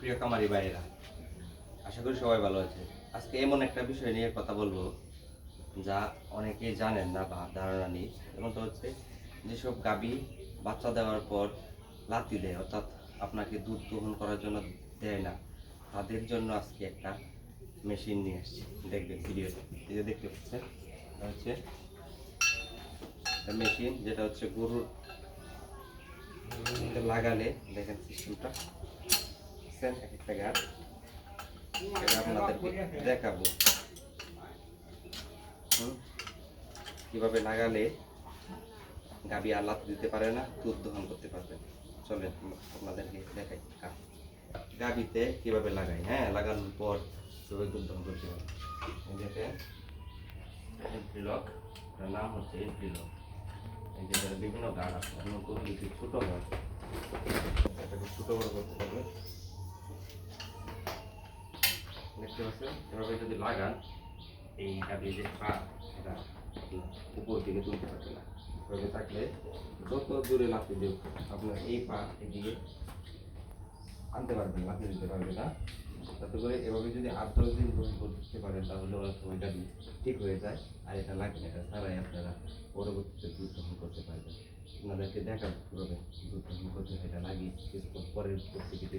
প্রিয় কামারি ভাইয়েরা, আশা করি সবাই ভালো আছে। আজকে এমন একটা বিষয় নিয়ে কথা বলবো যা অনেকেই জানেন না বা ধারণা নেই। যেমনটা হচ্ছে যেসব গাভী বাচ্চা দেওয়ার পর লাথি দেয়, অর্থাৎ আপনাকে দুধ দহন করার জন্য দেয় না, তাদের জন্য আজকে একটা মেশিন নিয়ে আসছি। দেখবেন ভিডিওতে, এই যে দেখতে পাচ্ছেন, এটা হচ্ছে মেশিন, যেটা হচ্ছে গরুর লাগালে দেখেন সিস্টেমটা এক একটা গাছ, সেটা আপনাদেরকে দেখাবো কিভাবে লাগালে গাভী আর লাথি দিতে পারে না, দুধ দহন করতে পারবে। চলেন আপনাদেরকে দেখাই গাভীতে কিভাবে লাগাই। হ্যাঁ, লাগানোর পর কিভাবে দুধ দহন করতে পারবে। দেখেন এন্ট্রিলক, এটার নাম হচ্ছে এন্ট্রিলক। এই যে বিভিন্ন গাড় আছে, এমন গরু যদি ছোট হয় এটাকে ছোট বড় করতে পারবে। দেখতে পাচ্ছেন, এভাবে যদি লাগান এই গাভী যে পা, এটা উপর দিকে তুলতে পারবে না। এভাবে থাকলে যত দূরে লাফি দেব আপনার এই পা এদিকে আনতে পারবেন, লাফি দিতে পারবে না। তাতে করে এভাবে যদি 8-10 দিন গ্রহণ করতে পারেন তাহলে অনেক সময় গাভী ঠিক হয়ে যায়। আর এটা লাগে না, এটা ছাড়াই আপনারা পরবর্তীতে দুধ দহন করতে পারবেন। আপনাদেরকে দেখাবো কীভাবে দুধ দহন করতে হয়, এটা লাগিয়ে কিছুক্ষণ পরের পরিস্থিতিতে